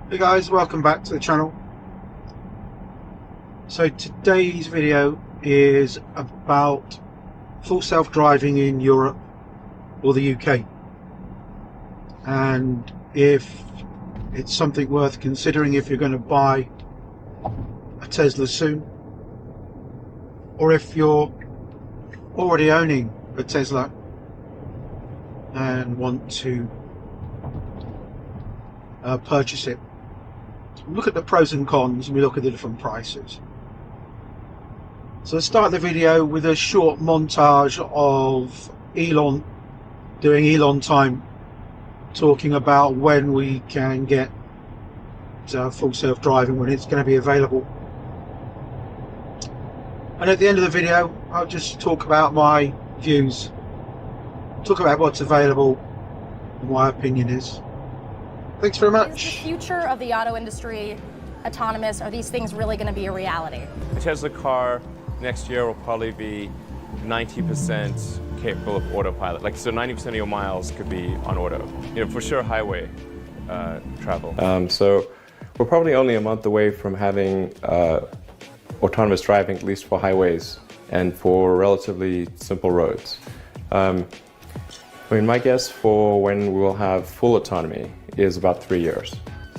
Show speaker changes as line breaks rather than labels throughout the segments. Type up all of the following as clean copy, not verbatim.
Hey guys, welcome back to the channel. So today's video is about full self-driving in Europe or the UK, and if it's something worth considering if you're going to buy a Tesla soon, or if you're already owning a Tesla and want to purchase it. We look at the pros and cons and we look at the different prices. So let's start the video with a short montage of Elon doing Elon Time, talking about when we can get full self-driving, when it's going to be available. And at the end of the video, I'll just talk about my views, talk about what's available and what my opinion is. Thanks very much.
Is the future of the auto industry autonomous? Are these things really going to be a reality?
The Tesla car next year will probably be 90% capable of autopilot. So 90% of your miles could be on auto. For sure highway travel.
So we're probably only a month away from having autonomous driving, at least for highways and for relatively simple roads. My guess for when we will have full autonomy is about 3 years.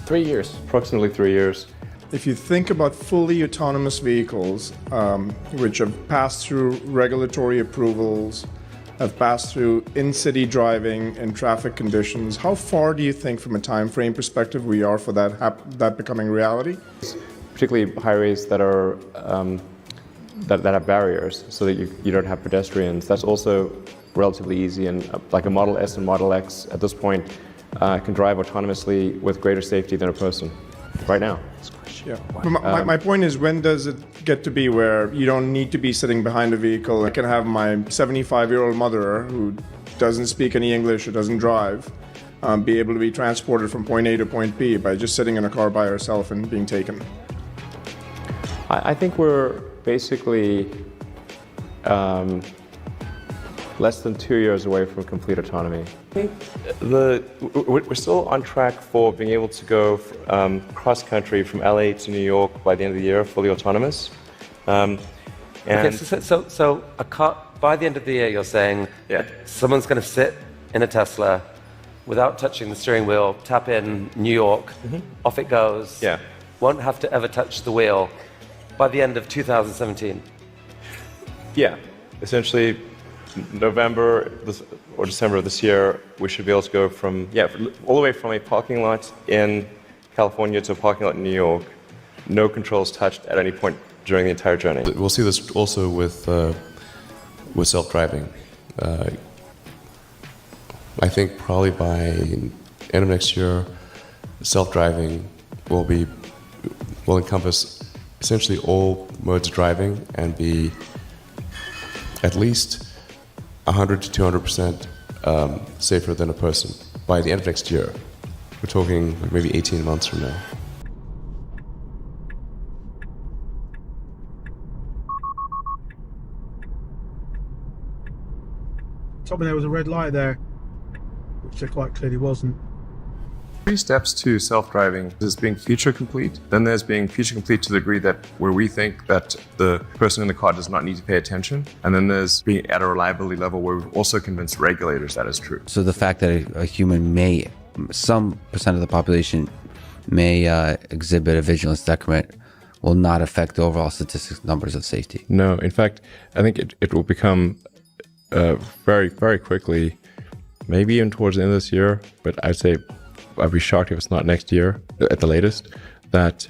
3 years.
Approximately 3 years.
If you think about fully autonomous vehicles, which have passed through regulatory approvals, have passed through in-city driving and traffic conditions, how far do you think from a time frame perspective we are for that becoming reality?
Particularly highways that are that have barriers so that you don't have pedestrians. That's also relatively easy, and like a Model S and Model X at this point can drive autonomously with greater safety than a person right now.
Yeah. My point is, when does it get to be where you don't need to be sitting behind a vehicle? I can have my 75-year-old mother who doesn't speak any English or doesn't drive be able to be transported from point A to point B by just sitting in a car by herself and being taken.
I think we're basically less than 2 years away from complete autonomy. I think we're still on track for being able to go cross-country from LA to New York by the end of the year, fully autonomous.
Okay, so a car, by the end of the year, you're saying someone's going to sit in a Tesla without touching the steering wheel, tap in New York, off it goes, won't have to ever touch the wheel by the end of 2017.
Yeah, essentially November or December of this year, we should be able to go from, all the way from a parking lot in California to a parking lot in New York, no controls touched at any point during the entire journey.
We'll see this also with self-driving. I think probably by end of next year, self-driving will encompass essentially all modes of driving and be at least 100 to 200% safer than a person by the end of next year. We're talking maybe 18 months from now.
Told me there was a red light there, which there quite clearly wasn't.
3 steps to self-driving. There's being feature complete, then there's being feature complete to the degree that where we think that the person in the car does not need to pay attention, and then there's being at a reliability level where we've also convinced regulators that is true.
So the fact that a human may, some percent of the population may exhibit a vigilance decrement will not affect the overall statistics numbers of safety.
No, in fact, I think it will become very, very quickly, maybe even towards the end of this year, but I'd be shocked if it's not next year at the latest, that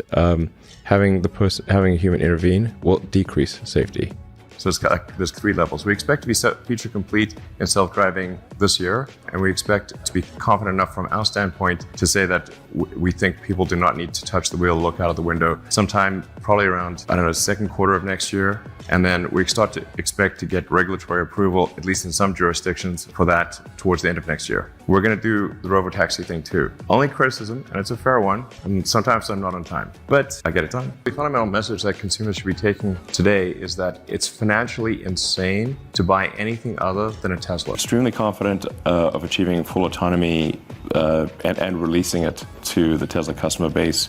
having a human intervene will decrease safety.
So there's 3 levels. We expect to be feature complete in self-driving this year, and we expect to be confident enough from our standpoint to say that we think people do not need to touch the wheel, look out of the window, sometime probably around, second quarter of next year. And then we expect to get regulatory approval, at least in some jurisdictions, for that towards the end of next year.
we're going to do the robotaxi thing too. Only criticism, and it's a fair one, and sometimes I'm not on time, but I get it done. The fundamental message that consumers should be taking today is that it's financially insane to buy anything other than a Tesla.
Extremely confident of achieving full autonomy and releasing it to the Tesla customer base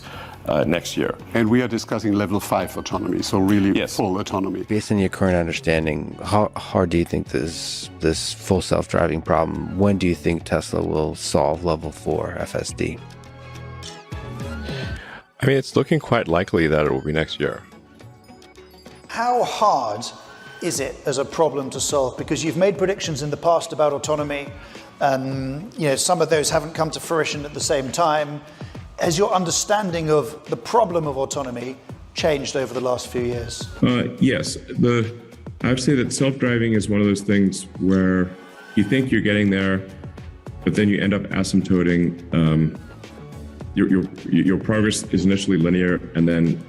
next year.
And we are discussing level 5 autonomy, so really full autonomy.
Based on your current understanding, how hard do you think this full self-driving problem, when do you think Tesla will solve level 4 FSD?
I mean, it's looking quite likely that it will be next year.
How hard is it as a problem to solve? Because you've made predictions in the past about autonomy. Some of those haven't come to fruition at the same time. Has your understanding of the problem of autonomy changed over the last few years?
Yes. I would say that self-driving is one of those things where you think you're getting there, but then you end up asymptoting. Your progress is initially linear and then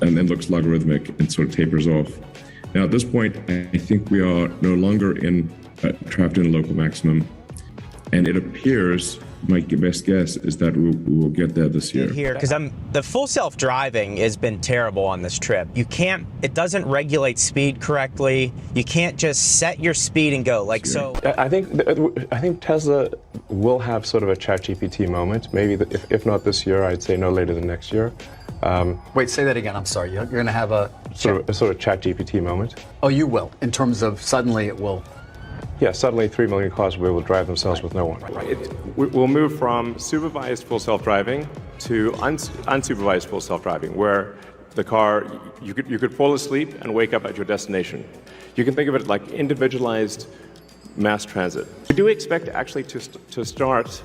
looks logarithmic and sort of tapers off. Now, at this point, I think we are no longer trapped in a local maximum, and it appears, my best guess is that we will get there this year.
Because the full self-driving has been terrible on this trip. It doesn't regulate speed correctly. You can't just set your speed and go so.
I think Tesla will have sort of a ChatGPT moment. Maybe if not this year, I'd say no later than next year.
Wait, say that again. I'm sorry. You're going to have a
sort of ChatGPT moment.
Oh, you will. In terms of suddenly it will.
Yeah, suddenly 3 million cars will be able to drive themselves with no one. We'll move from supervised full self-driving to unsupervised full self-driving, where the car, you could fall asleep and wake up at your destination. You can think of it like individualized mass transit. We do expect actually to start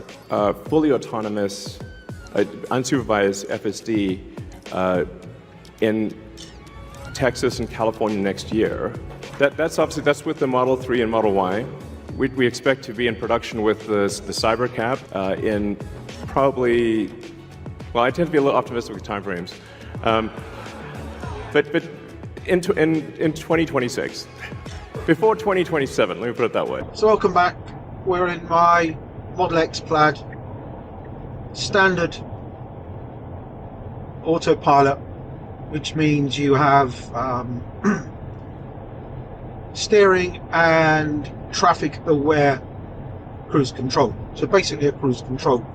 fully autonomous, unsupervised FSD in Texas and California next year. That's with the Model 3 and Model Y. We expect to be in production with the Cybercab in probably, well, I tend to be a little optimistic with timeframes, but in 2026, before 2027. Let me put it that way.
So welcome back. We're in my Model X Plaid, standard Autopilot, which means you have steering and traffic aware cruise control. So basically a cruise control.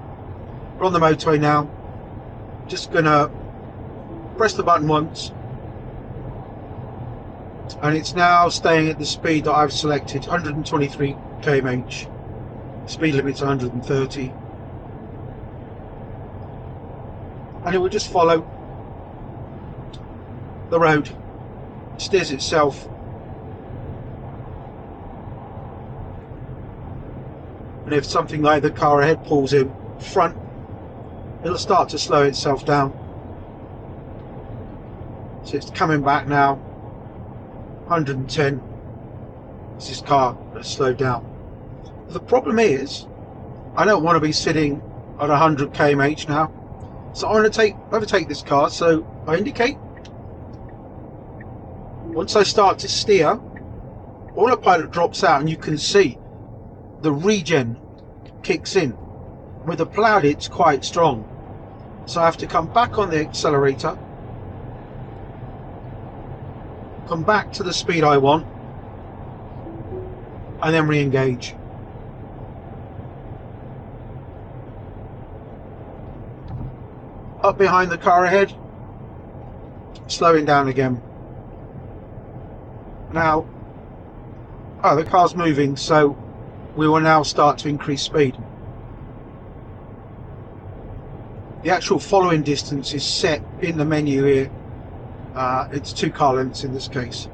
We're on the motorway now. Just gonna press the button once, and it's now staying at the speed that I've selected, 123 km/h. Speed limit's 130, and it will just follow the road, steers itself. And if something like the car ahead pulls in front, it'll start to slow itself down. So it's coming back now, 110. This car has slowed down. The problem is, I don't want to be sitting at 100 km/h now. So I want to overtake this car, so I indicate. Once I start to steer, Autopilot drops out and you can see the regen kicks in. With the Plaid it's quite strong, so I have to come back on the accelerator, come back to the speed I want, and then re-engage. Up behind the car ahead, slowing down again. Now, the car's moving, so we will now start to increase speed. The actual following distance is set in the menu here. It's 2 car lengths in this case.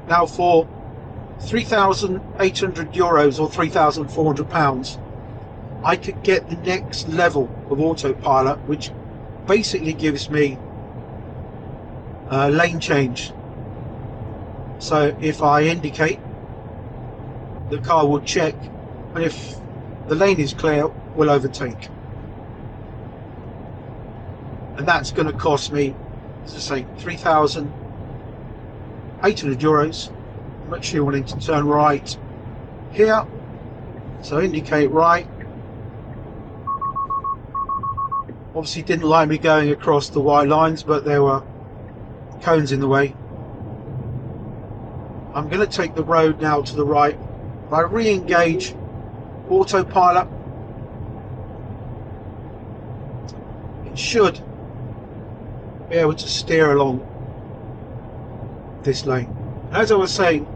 Now for €3,800 or £3,400, I could get the next level of Autopilot, which basically gives me lane change. So if I indicate, the car will check, and if the lane is clear, will overtake. And that's going to cost me, as I say, €3,800 much you wanting to turn right here. So indicate right. Obviously didn't like me going across the white lines, but there were cones in the way. I'm going to take the road now to the right. If I re-engage autopilot, it should be able to steer along this lane. As I was saying,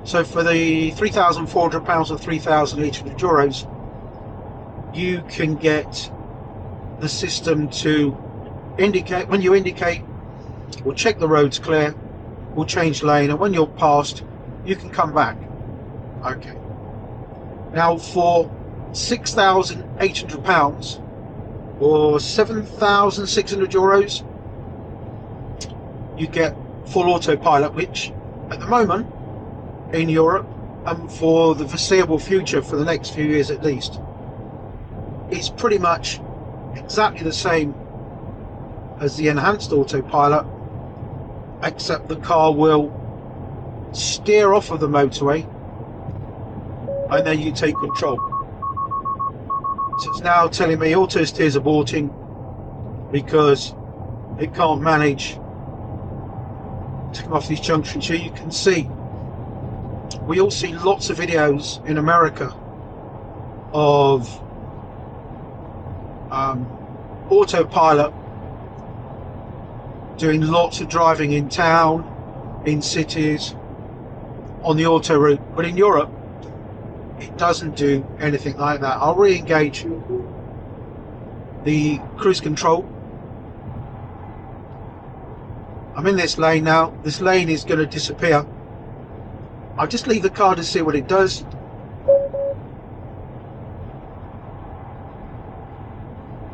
so for the £3,400 or €3,800, you can get the system to indicate. When you indicate, we'll check the road's clear, we'll change lane, and when you're passed, you can come back. Okay. Now for £6,800 or €7,600, you get full autopilot, which at the moment in Europe, and for the foreseeable future, for the next few years at least, is pretty much exactly the same as the enhanced autopilot, except the car will steer off of the motorway and then you take control. So it's now telling me auto steer's aborting because it can't manage to come off these junctions. Here you can see, we all see lots of videos in America of autopilot doing lots of driving in town, in cities, on the auto route. But in Europe, it doesn't do anything like that. I'll re-engage the cruise control. I'm in this lane now. This lane is going to disappear. I'll just leave the car to see what it does.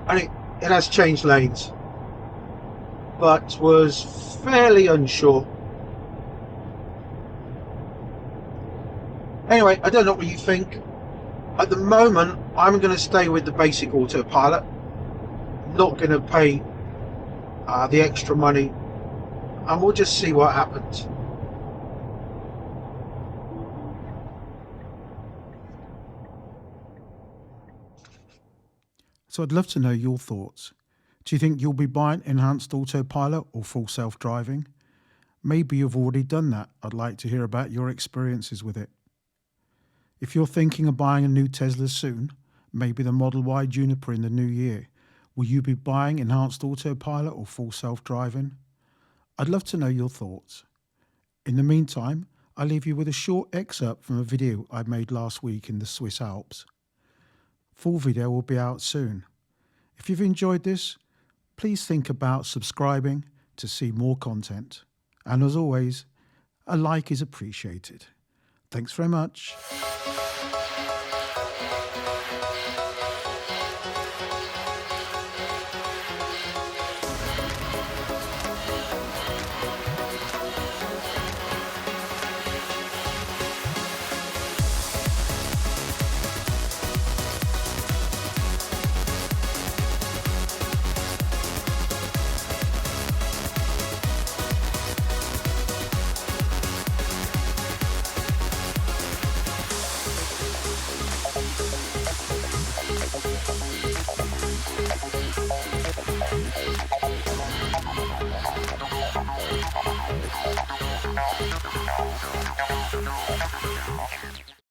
And it has changed lanes, but was fairly unsure. Anyway, I don't know what you think. At the moment, I'm going to stay with the basic autopilot. Not going to pay the extra money, and we'll just see what happens.
So I'd love to know your thoughts. Do you think you'll be buying enhanced autopilot or full self-driving? Maybe you've already done that. I'd like to hear about your experiences with it. If you're thinking of buying a new Tesla soon, maybe the Model Y Juniper in the new year, will you be buying enhanced autopilot or full self-driving? I'd love to know your thoughts. In the meantime, I'll leave you with a short excerpt from a video I made last week in the Swiss Alps. Full video will be out soon. If you've enjoyed this, please think about subscribing to see more content. And as always, a like is appreciated. Thanks very much.